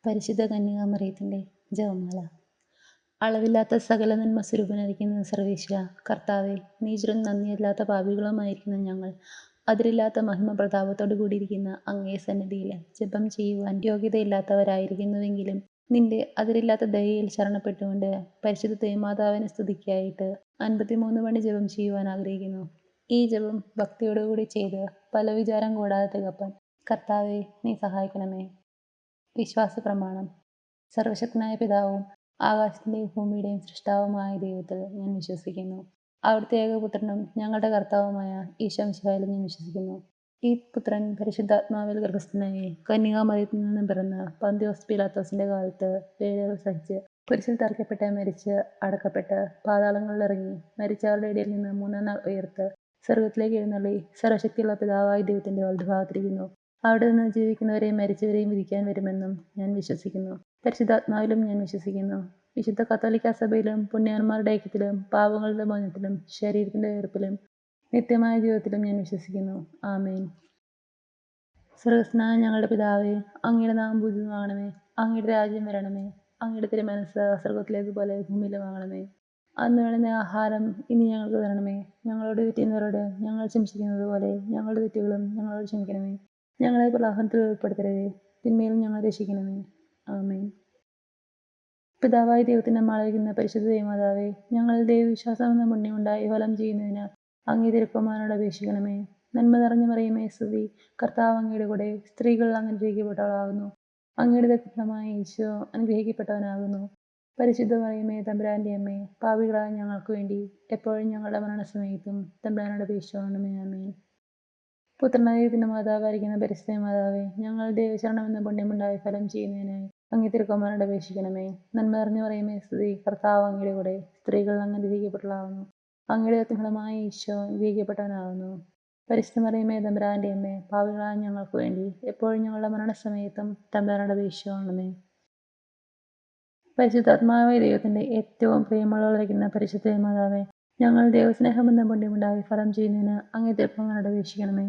പരിശുദ്ധ കന്യകാമറിയത്തിൻ്റെ ജപമാല. അളവില്ലാത്ത സകല നന്മ സ്വരൂപനായിരിക്കുന്ന സർവേശ്വര കർത്താവെ, നീചരും നന്ദിയില്ലാത്ത പാപികളുമായിരിക്കുന്ന ഞങ്ങൾ അതിരില്ലാത്ത മഹിമ പ്രതാപത്തോടു കൂടിയിരിക്കുന്ന അങ്ങേ സന്നിധിയിൽ ജപം ചെയ്യുവാൻ യോഗ്യതയില്ലാത്തവരായിരിക്കുന്നുവെങ്കിലും നിന്റെ അതിരില്ലാത്ത ദയയിൽ ശരണപ്പെട്ടുകൊണ്ട് പരിശുദ്ധ ദേവമാതാവിനെ സ്തുതിക്കായിട്ട് 53 മണി ജപം ചെയ്യുവാൻ ആഗ്രഹിക്കുന്നു. ഈ ജപം ഭക്തിയോടുകൂടി ചെയ്ത് പല വിചാരം കൂടാതെ തികപ്പാൻ കർത്താവെ നീ സഹായിക്കണമേ. വിശ്വാസ പ്രമാണം. സർവശക്തനായ പിതാവും ആകാശത്തിൻ്റെയും ഭൂമിയുടെയും സൃഷ്ടാവുമായ ദൈവത്തിൽ ഞാൻ വിശ്വസിക്കുന്നു. അവിടുത്തെ ഏകപുത്രനും ഞങ്ങളുടെ കർത്താവുമായ ഈശോ മിശിഹായിലും ഞാൻ വിശ്വസിക്കുന്നു. ഈ പുത്രൻ പരിശുദ്ധാത്മാവിൽ ഗർഭസ്ഥനായി കന്യകാമറിയത്തിൽ നിന്നും പിറന്ന് പന്തിയോസ് പീലാത്തോസിന്റെ കാലത്ത് വേദനകൾ സഹിച്ച് കുരിശിൽ തറയ്ക്കപ്പെട്ട് മരിച്ച് അടക്കപ്പെട്ട് പാതാളങ്ങളിൽ ഇറങ്ങി മരിച്ചവരുടെ ഇടയിൽ നിന്ന് 3-ാം നാൾ ഉയർത്ത് സ്വർഗത്തിലേക്ക് എഴുന്നള്ളി സർവശക്തിയുള്ള പിതാവായ ദൈവത്തിന്റെ വലതുഭാഗത്തിരിക്കുന്നു. അവിടെ നിന്ന് ജീവിക്കുന്നവരെയും മരിച്ചവരെയും വിധിക്കാൻ വരുമെന്നും ഞാൻ വിശ്വസിക്കുന്നു. പരിശുദ്ധാത്മാവിലും ഞാൻ വിശ്വസിക്കുന്നു. വിശുദ്ധ കത്തോലിക്കാ സഭയിലും പുണ്യവാന്മാരുടെ ഐക്യത്തിലും പാപങ്ങളുടെ മോചനത്തിലും ശരീരത്തിന്റെ ഉയർപ്പിലും നിത്യമായ ജീവിതത്തിലും ഞാൻ വിശ്വസിക്കുന്നു. ആമേൻ. സ്വർഗസ്ഥനായ ഞങ്ങളുടെ പിതാവേ, അങ്ങയുടെ നാമം പൂജിതമാകണമേ. അങ്ങയുടെ രാജ്യം വരണമേ. അങ്ങയുടെ തിരുമനസ്സ് സ്വർഗത്തിലേക്ക് പോലെ ഭൂമിയിലുമാകണമേ. അന്ന് വേണ്ടുന്ന ആഹാരം ഇനി ഞങ്ങൾക്ക് തരണമേ. ഞങ്ങളോട് തെറ്റുന്നവരോട് ഞങ്ങൾ ക്ഷമിച്ചിരിക്കുന്നത് പോലെ ഞങ്ങളുടെ തെറ്റുകളും ഞങ്ങളോട് ക്ഷമിക്കണമേ. ഞങ്ങളെ പ്രലോഭനത്തിൽ ഉൾപ്പെടുത്തരുതേ, തിന്മയിൽ ഞങ്ങളെ രക്ഷിക്കണമേ. ആമേൻ. പിതാവായ ദൈവത്തിന്റെ അമ്മയായിരിക്കുന്ന പരിശുദ്ധ ദേവമാതാവേ, ഞങ്ങൾ ദൈവവിശ്വാസം എന്ന പുണ്യമുണ്ടായി ഫലം ചെയ്യുന്നതിന് അങ്ങേ തിരുക്കുമാരനോട് അപേക്ഷിക്കണമേ. നന്മ നിറഞ്ഞു മറിയമേ സ്തുതി, കർത്താവ് അങ്ങയുടെ കൂടെ സ്ത്രീകൾ അനുഗ്രഹിക്കപ്പെട്ടവളാകുന്നു. അങ്ങയുടെ ദത്തഫലമായ ഈശോ അനുഗ്രഹിക്കപ്പെട്ടവനാകുന്നു. പരിശുദ്ധ മറിയമേ തമ്പുരാന്റെ അമ്മേ, പാപികളായ ഞങ്ങൾക്ക് വേണ്ടി എപ്പോഴും ഞങ്ങളുടെ മരണസമയത്തും തമ്പുരാനോട് അപേക്ഷിക്കണമേ. ആമേൻ. പുത്രനായ മാതാവായിരിക്കുന്ന പരിശുദ്ധ മാതാവേ, ഞങ്ങൾ ദൈവശരണം എന്ന പുണ്യമുണ്ടായി ഫലം ചെയ്യുന്നതിനായി അങ്ങേ തിരുക്കുമാരനോട് അപേക്ഷിക്കണമേ. നന്മ നിറഞ്ഞു മറിയമേ സ്തുതി, കർത്താവ് അങ്ങയുടെ കൂടെ സ്ത്രീകൾ അനുഗ്രഹിക്കപ്പെട്ടവളാകുന്നു. അങ്ങയുടെ ദത്തഫലമായ ഈശോ അനുഗ്രഹിക്കപ്പെട്ടവനാകുന്നു. പരിശുദ്ധ മറിയമേ തമ്പുരാന്റെ അമ്മേ, പാപികളായ ഞങ്ങൾക്ക് വേണ്ടി എപ്പോഴും ഞങ്ങളുടെ മരണസമയത്തും തമ്പുരാനോട് അപേക്ഷിക്കണമേ. പരിശുദ്ധാത്മാവായ ദൈവത്തിന്റെ ഏറ്റവും പ്രിയമുള്ളവരായിരിക്കുന്ന പരിശുദ്ധ മാതാവേ, ഞങ്ങൾ ദൈവസ്നേഹം എന്ന പുണ്യമുണ്ടായി ഫലം ചെയ്യുന്നതിന് അങ്ങേ തിരുക്കുമാരനോട് അപേക്ഷിക്കണമേ.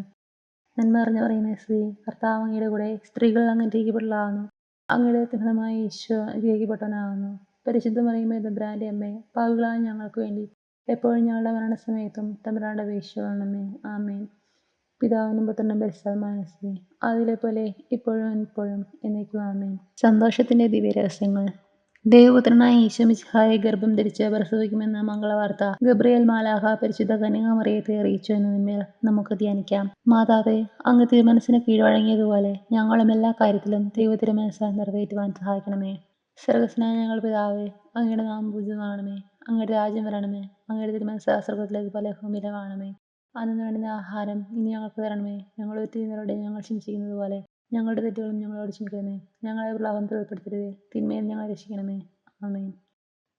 നന്മ നിറഞ്ഞു മറിയമേ സ്തുതി, കർത്താവ് അങ്ങയുടെ കൂടെ സ്ത്രീകൾ അനുഗ്രഹിക്കപ്പെട്ടവളാകുന്നു. അങ്ങയുടെ ദത്തഫലമായ ഈശോ അനുഗ്രഹിക്കപ്പെട്ടവനാകുന്നു. പരിശുദ്ധ മറിയമേ തമ്പുരാന്റെ അമ്മേ, പാപികളായ ഞങ്ങൾക്ക് വേണ്ടി എപ്പോഴും ഞങ്ങളുടെ മരണസമയത്തും തമ്പുരാനോട് അപേക്ഷിക്കണമേ. ആമേൻ. പിതാവിനും പുത്രനും പരിശുദ്ധാത്മാവിനും സ്തുതി, അതിലെ പോലെ ഇപ്പോഴും എപ്പോഴും എന്നേക്കും. ആമേൻ. സന്തോഷത്തിന്റെ ദിവ്യരഹസ്യങ്ങൾ. ദൈവപുത്രനായ ഈശോ മിശിഹായെ ഗർഭം ധരിച്ച് പ്രസവിക്കുമെന്ന മംഗളവാർത്ത ഗബ്രിയേൽ മാലാഖ പരിശുദ്ധ കന്യകാമറിയത്തെ അറിയിച്ചു എന്നതിന്മേൽ നമുക്ക് ധ്യാനിക്കാം. മാതാവേ, അങ്ങ് തിരുമനസ്സിന് കീഴ്വഴങ്ങിയതുപോലെ ഞങ്ങളും എല്ലാ കാര്യത്തിലും ദൈവ തിരുമനസ്സ് നിറവേറ്റുവാൻ സഹായിക്കണമേ. സ്വർഗസ്നായ ഞങ്ങൾ പിതാവേ, അങ്ങയുടെ നാമം പൂജിതമാകണമേ. അങ്ങയുടെ രാജ്യം വരണമേ. അങ്ങയുടെ തിരുമനസ്സ് സ്വർഗത്തിലേക്ക് പോലെ ഭൂമിയിലുമാകണമേ. അന്ന് വേണ്ടുന്ന ആഹാരം ഇനി ഞങ്ങൾക്ക് തരണമേ. ഞങ്ങൾ തെറ്റുന്നവരോട് ഞങ്ങൾ ക്ഷമിച്ചിരിക്കുന്നത് പോലെ ഞങ്ങളുടെ തെറ്റുകളും ഞങ്ങളോട് ക്ഷമിക്കണമേ. ഞങ്ങളെ പ്രലോഭനത്തിൽ ഉൾപ്പെടുത്തരുതേ, തിന്മയിൽ ഞങ്ങളെ രക്ഷിക്കണമേ. ആമേൻ.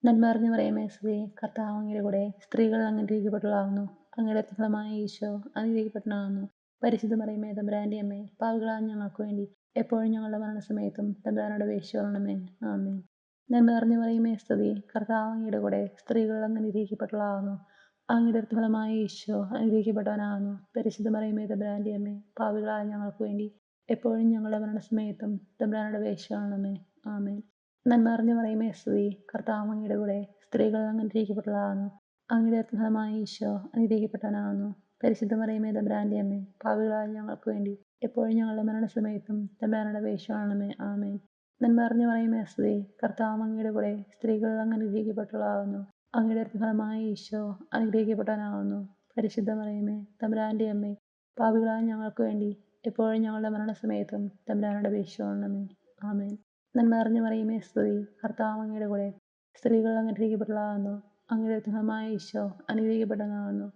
നന്മ നിറഞ്ഞു മറിയമേ സ്തുതി, കർത്താവ് അങ്ങയുടെ കൂടെ സ്ത്രീകൾ അനുഗ്രഹിക്കപ്പെട്ടവളാകുന്നു. അങ്ങയുടെ ഫലമായ ഈശോ അനുഗ്രഹിക്കപ്പെട്ടവനാകുന്നു. പരിശുദ്ധ മറിയമേ തമ്പുരാന്റെ അമ്മേ, പാപികളായ ഞങ്ങൾക്ക് വേണ്ടി എപ്പോഴും ഞങ്ങളുടെ മരണസമയത്തും തമ്പുരാനോട് അപേക്ഷിക്കണമേ. ആമേൻ. നന്മ നിറഞ്ഞു മറിയമേ സ്തുതി, കർത്താവ് അങ്ങയുടെ കൂടെ സ്ത്രീകൾ അനുഗ്രഹിക്കപ്പെട്ടവളാകുന്നു. അങ്ങയുടെ ഫലമായ ഈശോ അനുഗ്രഹിക്കപ്പെട്ടവനാകുന്നു. പരിശുദ്ധ മറിയമേ തമ്പുരാന്റെ അമ്മേ, പാപികളായ ഞങ്ങൾക്ക് വേണ്ടി എപ്പോഴും ഞങ്ങളുടെ മരണസമയത്തും തമ്പുരാനോട് അപേക്ഷിക്കണമേ. ആമേൻ. നന്മ നിറഞ്ഞു മറിയമേ സ്തുതി, കർത്താവ് അങ്ങയുടെ കൂടെ സ്ത്രീകൾ അനുഗ്രഹിക്കപ്പെട്ടവളാകുന്നു. അങ്ങയുടെ ഫലമായ ഈശോ അനുഗ്രഹിക്കപ്പെട്ടവനാകുന്നു. പരിശുദ്ധ മറിയമേ തമ്പുരാന്റെ അമ്മേ, പാപികളായ ഞങ്ങൾക്ക് വേണ്ടി എപ്പോഴും ഞങ്ങളുടെ മരണസമയത്തും തമ്പുരാനോട് അപേക്ഷിക്കണമേ. ആമേൻ. നന്മ നിറഞ്ഞു മറിയമേ സ്തുതി, കർത്താവ് അങ്ങയുടെ കൂടെ സ്ത്രീകൾ അനുഗ്രഹിക്കപ്പെട്ടവളാകുന്നു. അങ്ങയുടെ ഫലമായ ഈശോ അനുഗ്രഹിക്കപ്പെട്ടവനാകുന്നു. പരിശുദ്ധ മറിയമേ തമ്പുരാന്റെ അമ്മേ, പാപികളായ ഞങ്ങൾക്ക് വേണ്ടി എപ്പോഴും ഞങ്ങളുടെ മരണസമയത്തും തമ്പുരാനോട് അപേക്ഷിക്കണമേ. ആമേൻ. നന്മ നിറഞ്ഞു മറിയമേ സ്തുതി, കർത്താവ് അങ്ങയുടെ കൂടെ സ്ത്രീകൾ അനുഗ്രഹിക്കപ്പെട്ടവളാകുന്നു. അങ്ങയുടെ ഫലമായ ഈശോ അനുഗ്രഹിക്കപ്പെട്ടവനാകുന്നു.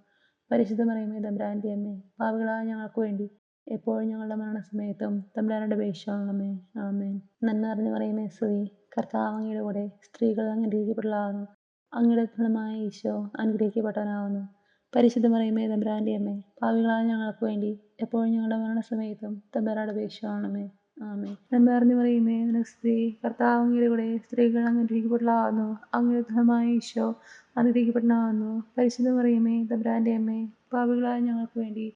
പരിശുദ്ധ മറിയമേ തമ്പുരാന്റെ അമ്മേ, പാപികളായ ഞങ്ങൾക്ക് വേണ്ടി എപ്പോഴും ഞങ്ങളുടെ മരണസമയത്തും തമ്പുരാനോട് അപേക്ഷിക്കണമേ. ആമേൻ. നന്മ നിറഞ്ഞു മറിയമേ സ്തുതി, കർത്താവ് അങ്ങയുടെ കൂടെ സ്ത്രീകൾ അനുഗ്രഹിക്കപ്പെട്ടവളാകുന്നു. അങ്ങയുടെ ഫലമായ ഈശോ അനുഗ്രഹിക്കപ്പെട്ടവനാകുന്നു. പരിശുദ്ധ മറിയമേ തമ്പുരാന്റെ അമ്മേ, പാപികളായ ഞങ്ങൾക്ക് വേണ്ടി എപ്പോഴും ഞങ്ങളുടെ മരണസമയത്തും തമ്പുരാനോട് അപേക്ഷിക്കണമേ. ആമേൻ. നന്മ നിറഞ്ഞു മറിയമേ സ്തുതി, കർത്താവ് അങ്ങയുടെ കൂടെ സ്ത്രീകൾ അനുഗ്രഹിക്കപ്പെട്ടവളാകുന്നു. അങ്ങയുടെ ഫലമായ ഈശോ അനുഗ്രഹിക്കപ്പെട്ടവനാകുന്നു. പരിശുദ്ധ മറിയമേ തമ്പുരാന്റെ അമ്മേ, പാപികളായ ഞങ്ങൾക്ക് വേണ്ടി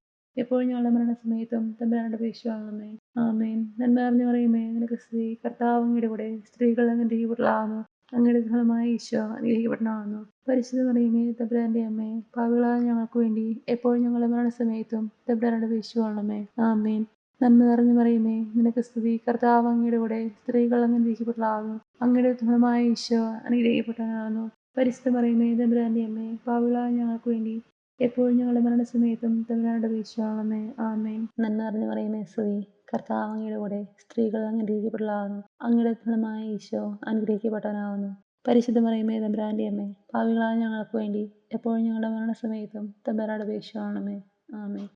എപ്പോഴും ഞങ്ങളുടെ മരണസമയത്തും തമ്പുരാനോട് അപേക്ഷിച്ചുകൊള്ളണമേ. ആമേൻ. നന്മ നിറഞ്ഞ മറിയമേ, നിനക്ക് സ്തുതി. കർത്താവ് അങ്ങയുടെ കൂടെ സ്ത്രീകൾ അങ്ങ് അനുഗ്രഹിക്കപ്പെട്ടവളാകുന്നു. അങ്ങയുടെ ഫലമായ ഈശോ അനുഗ്രഹിക്കപ്പെട്ടവനാകുന്നു. പരിശുദ്ധ മറിയമേ, തമ്പുരാന്റെ അമ്മേ, പാപികളായ ഞങ്ങൾക്ക് വേണ്ടി എപ്പോഴും ഞങ്ങളുടെ മരണസമയത്തും തമ്പുരാനോട് അപേക്ഷിച്ചുകൊള്ളണമേ. ആമേൻ. നന്മ നിറഞ്ഞ മറിയമേ, നിനക്ക് സ്തുതി. കർത്താവ് അങ്ങയുടെ കൂടെ സ്ത്രീകൾ അങ്ങ് അനുഗ്രഹിക്കപ്പെട്ടവളാകുന്നു. അങ്ങയുടെ ഫലമായ ഈശോ അനുഗ്രഹിക്കപ്പെട്ടവനാകുന്നു. പരിശുദ്ധ മറിയമേ, തമ്പുരാന്റെ അമ്മേ, പാപികളായ ഞങ്ങൾക്ക് വേണ്ടി എപ്പോഴും ഞങ്ങളുടെ മരണസമയത്തും തമ്പുരാനോട് അപേക്ഷിച്ചുകൊള്ളണമേ. ആമേൻ. നന്മ നിറഞ്ഞ മറിയമേ, സ്തുതി. കർത്താവ് അങ്ങയുടെ കൂടെ സ്ത്രീകൾ അങ്ങ് അനുഗ്രഹിക്കപ്പെട്ടവളാകുന്നു. അങ്ങയുടെ ഫലമായ ഈശോ അനുഗ്രഹിക്കപ്പെട്ടവനാകുന്നു. പരിശുദ്ധ മറിയമേ, തമ്പുരാന്റെ അമ്മേ, പാപികളായ ഞങ്ങൾക്ക് വേണ്ടി എപ്പോഴും ഞങ്ങളുടെ മരണസമയത്തും തമ്പുരാനോട് അപേക്ഷിച്ചുകൊള്ളണമേ. ആമേൻ.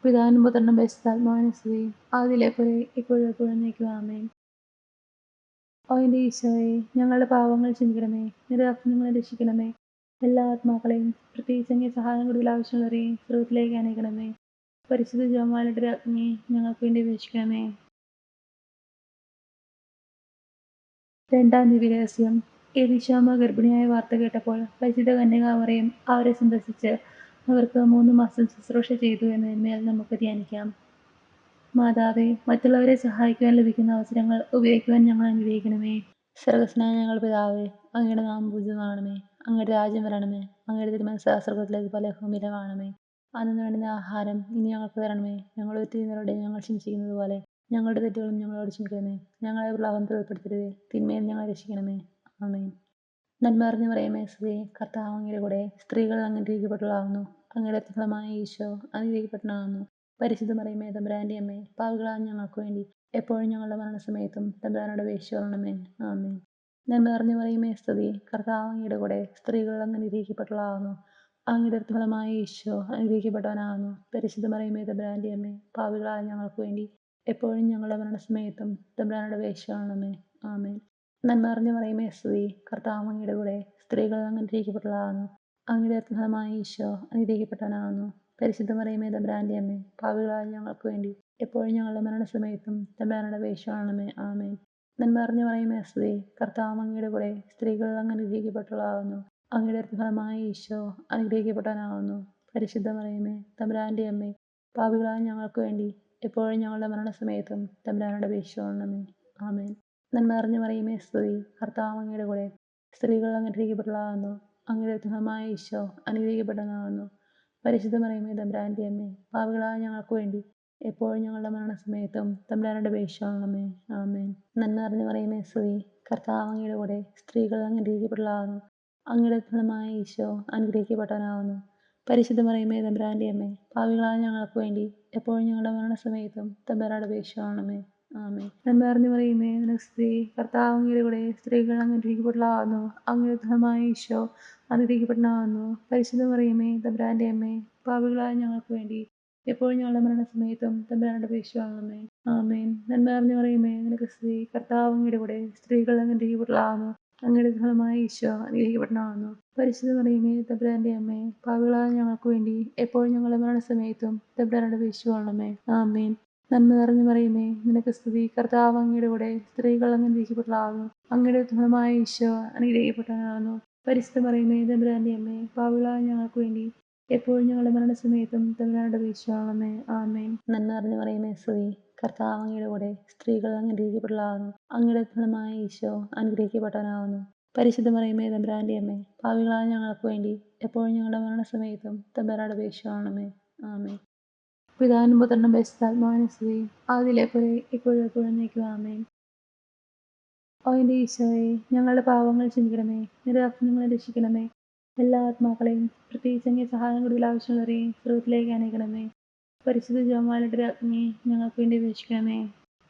പിതാവിനും പുത്രനും പരിശുദ്ധാത്മാവിനും സ്തുതി. ആദിയിലെ പോലെ ഇപ്പോഴും എപ്പോഴും എന്നേക്കും. ആമേൻ. ഓ എൻ്റെ ഈശോയെ, ഞങ്ങളുടെ പാപങ്ങൾ ക്ഷമിക്കണമേ. നിരാജ്ഞങ്ങളെ രക്ഷിക്കണമേ. എല്ലാ ആത്മാക്കളെയും പ്രത്യേകിച്ച് അങ്ങേ സഹായം കൂടുതൽ ആവശ്യമുള്ളവരെയും സ്രോതത്തിലേക്ക് അനേക്കണമേ. പരിശുദ്ധ ജപമാലയുടെ രാജ്ഞിയെ ഞങ്ങൾക്ക് വേണ്ടി അപേക്ഷിക്കണമേ. രണ്ടാം ദിവ്യരഹസ്യം. എലീശാമ്മ ഗർഭിണിയായ വാർത്ത കേട്ടപ്പോൾ പരിശുദ്ധ കന്യകാമറിയം അവരെ സന്ദർശിച്ച് അവർക്ക് 3 മാസം ശുശ്രൂഷ ചെയ്തു എന്നതിന്മേൽ നമുക്ക് ധ്യാനിക്കാം. മാതാവേ, മറ്റുള്ളവരെ സഹായിക്കുവാൻ ലഭിക്കുന്ന അവസരങ്ങൾ ഉപയോഗിക്കുവാൻ ഞങ്ങൾ അനുഗ്രഹിക്കണമേ. സ്വർഗ്ഗസ്ഥനായ ഞങ്ങളുടെ പിതാവേ, അങ്ങയുടെ നാമം പൂജിതമാകണമേ. അങ്ങയുടെ രാജ്യം വരണമേ. അങ്ങയുടെ തിരുമനസ്സ് സ്വർഗ്ഗത്തിലേതുപോലെ ഭൂമിയിലുമാകണമേ. അന്നു വേണ്ടുന്ന ആഹാരം ഇനി ഞങ്ങൾക്ക് തരണമേ. ഞങ്ങൾ തെറ്റുന്നവരോട് ഞങ്ങൾ ക്ഷമിച്ചിരിക്കുന്നത് പോലെ ഞങ്ങളുടെ തെറ്റുകളും ഞങ്ങളോട് ക്ഷമിക്കണമേ. ഞങ്ങളെ പ്രലോഭനത്തിൽ ഉൾപ്പെടുത്തരുതേ, തിന്മയിൽ ഞങ്ങളെ രക്ഷിക്കണമേ. ആമേൻ. നന്മ നിറഞ്ഞ മറിയമേ, സ്തുതി. കർത്താവ് അങ്ങയുടെ കൂടെ സ്ത്രീകൾ അങ്ങ് അനുഗ്രഹിക്കപ്പെട്ടവളാകുന്നു. അങ്ങയുടെ ഫലമായ ഈശോ അനുഗ്രഹിക്കപ്പെട്ടവനാകുന്നു. പരിശുദ്ധ മറിയമേ, തമ്പുരാന്റെ അമ്മേ, പാപികളായ ഞങ്ങൾക്ക് വേണ്ടി എപ്പോഴും ഞങ്ങളുടെ മരണസമയത്തും തമ്പുരാനോട് അപേക്ഷിച്ചുകൊള്ളണമേ. ആമേൻ. നന്മ നിറഞ്ഞ മറിയമേ, സ്തുതി. കർത്താവ് അങ്ങയുടെ കൂടെ സ്ത്രീകൾ അങ്ങ് അനുഗ്രഹിക്കപ്പെട്ടവളാകുന്നു. അങ്ങയുടെ ഫലമായ ഈശോ അനുഗ്രഹിക്കപ്പെട്ടവനാകുന്നു. പരിശുദ്ധ മറിയമേ, തമ്പുരാന്റെ അമ്മേ, പാപികളായ ഞങ്ങൾക്ക് വേണ്ടി എപ്പോഴും ഞങ്ങളുടെ മരണസമയത്തും തമ്പുരാനോട് അപേക്ഷിച്ചുകൊള്ളണമേ. ആമേൻ. നന്മ നിറഞ്ഞ മറിയമേ, സ്തുതി. കർത്താവ് അങ്ങയുടെ കൂടെ സ്ത്രീകൾ അങ്ങ് അനുഗ്രഹിക്കപ്പെട്ടവളാകുന്നു. അങ്ങയുടെ ഫലമായ ഈശോ അനുഗ്രഹിക്കപ്പെട്ടവനാകുന്നു. പരിശുദ്ധ മറിയമേ, തമ്പുരാന്റെ അമ്മേ, പാപികളായ ഞങ്ങൾക്ക് വേണ്ടി എപ്പോഴും ഞങ്ങളുടെ മരണസമയത്തും തമ്പുരാനോട് അപേക്ഷിച്ചുകൊള്ളണമേ. ആമേൻ. നന്മ നിറഞ്ഞ മറിയമേ, സ്തുതി. കർത്താവ് അങ്ങയുടെ കൂടെ സ്ത്രീകൾ അങ്ങ് അനുഗ്രഹിക്കപ്പെട്ടവളാകുന്നു. അങ്ങയുടെ ഫലമായ ഈശോ അനുഗ്രഹിക്കപ്പെട്ടവനാകുന്നു. പരിശുദ്ധ മറിയമേ, തമ്പുരാന്റെ അമ്മേ, പാപികളായ ഞങ്ങൾക്ക് വേണ്ടി എപ്പോഴും ഞങ്ങളുടെ മരണസമയത്തും തമ്പുരാനോട് അപേക്ഷിച്ചുകൊള്ളണമേ. ആമേൻ. നന്മ നിറഞ്ഞ മറിയമേ, സ്തുതി. കർത്താവ് അങ്ങയുടെ കൂടെ സ്ത്രീകൾ അങ്ങ് അനുഗ്രഹിക്കപ്പെട്ടവളാകുന്നു. അങ്ങയുടെ ഫലമായ ഈശോ അനുഗ്രഹിക്കപ്പെട്ടവനാകുന്നു. പരിശുദ്ധ മറിയമേ, തമ്പുരാന്റെ അമ്മേ, പാപികളായ ഞങ്ങൾക്ക് വേണ്ടി എപ്പോഴും ഞങ്ങളുടെ മരണസമയത്തും തമ്പുരാനോട് അപേക്ഷിച്ചുകൊള്ളണമേ. ആമേൻ. നന്മ നിറഞ്ഞ മറിയമേ, സ്തുതി. കർത്താവ് അങ്ങയുടെ കൂടെ സ്ത്രീകൾ അങ്ങ് അനുഗ്രഹിക്കപ്പെട്ടവളാകുന്നു. അങ്ങയുടെ ഫലമായ ഈശോ അനുഗ്രഹിക്കപ്പെട്ടവനാകുന്നു. പരിശുദ്ധ മറിയമേ, തമ്പുരാന്റെ അമ്മേ, പാപികളായ ഞങ്ങൾക്ക് വേണ്ടി എപ്പോഴും ഞങ്ങളുടെ മരണസമയത്തും തമ്പുരാനോട് അപേക്ഷിച്ചുകൊള്ളണമേ. ആമേൻ. നന്മ നിറഞ്ഞ മറിയമേ, നിനക്ക് സ്തുതി. കർത്താവ് അങ്ങയുടെ കൂടെ സ്ത്രീകൾ അങ്ങ് അനുഗ്രഹിക്കപ്പെട്ടവളാകുന്നു. അങ്ങയുടെ ഫലമായ ഈശോ അനുഗ്രഹിക്കപ്പെട്ടവനാകുന്നു. പരിശുദ്ധ മറിയമേ, തമ്പുരാന്റെ അമ്മേ, പാപികളായ ഞങ്ങൾക്ക് വേണ്ടി എപ്പോഴും ഞങ്ങളുടെ മരണസമയത്തും തമ്പുരാനോട് അപേക്ഷിച്ചുകൊള്ളണമേ. ആമേൻ. നന്മ നിറഞ്ഞ മറിയമേ, നിനക്ക് സ്തുതി. കർത്താവ് അങ്ങയുടെ കൂടെ സ്ത്രീകൾ അങ്ങ് അനുഗ്രഹിക്കപ്പെട്ടവളാകുന്നു. അങ്ങയുടെ ഫലമായ ഈശോ അനുഗ്രഹിക്കപ്പെട്ടവനാകുന്നു. പരിശുദ്ധ മറിയമേ, തമ്പുരാന്റെ അമ്മേ, പാപികളായ ഞങ്ങൾക്ക് വേണ്ടി എപ്പോഴും ഞങ്ങളുടെ മരണസമയത്തും തമ്പുരാനോട് അപേക്ഷിച്ചുകൊള്ളണമേ. ആമേൻ. നന്മ നിറഞ്ഞ മറിയമേ, നിനക്ക് സ്തുതി. കർത്താവ് അങ്ങയുടെ കൂടെ സ്ത്രീകൾ അങ്ങ് അനുഗ്രഹിക്കപ്പെട്ടവളാകുന്നു. അങ്ങയുടെ ഫലമായ ഈശോ അനുഗ്രഹിക്കപ്പെട്ടവനാകുന്നു. പരിശുദ്ധ മറിയമേ, തമ്പുരാന്റെ അമ്മേ, പാപികളായ ഞങ്ങൾക്ക് വേണ്ടി എപ്പോഴും ഞങ്ങളുടെ മരണസമയത്തും തമ്പുരാനോട് അപേക്ഷിച്ചുകൊള്ളണമേ. ആമേൻ. നന്മ നിറഞ്ഞ മറിയമേ, സ്തുതി. കർത്താവ് അങ്ങയുടെ കൂടെ സ്ത്രീകൾ അങ്ങ് അനുഗ്രഹിക്കപ്പെട്ടവളാകുന്നു. അങ്ങയുടെ ഫലമായ ഈശോ അനുഗ്രഹിക്കപ്പെട്ടവനാകുന്നു. പരിശുദ്ധ മറിയമേ, തമ്പുരാന്റെ അമ്മേ, പാപികളായ ഞങ്ങൾക്ക് വേണ്ടി എപ്പോഴും ഞങ്ങളുടെ മരണസമയത്തും തമ്പുരാനോട് അപേക്ഷിച്ചുകൊള്ളണമേ. ആമേൻ. പിതാവിനും പുത്രനും പരിശുദ്ധാത്മാവിനും സ്തുതി. ആദിയിലെ പോലെ ഇപ്പോഴും എപ്പോഴും എന്നേക്കും. ആമേൻ. ഓ എൻ്റെ ഈശോയെ, ഞങ്ങളുടെ പാപങ്ങൾ ക്ഷമിക്കണമേ. നിരാജ്ഞങ്ങളെ രക്ഷിക്കണമേ. എല്ലാ ആത്മാക്കളെയും പ്രത്യേകിച്ച് അങ്ങേ സഹായം കൂടുതൽ ആവശ്യമുള്ളവരെയും സ്രോതത്തിലേക്ക് അനേക്കണമേ. പരിശുദ്ധ ജപമാലയുടെ രാജ്ഞിയെ ഞങ്ങൾക്ക് വേണ്ടി അപേക്ഷിക്കണമേ.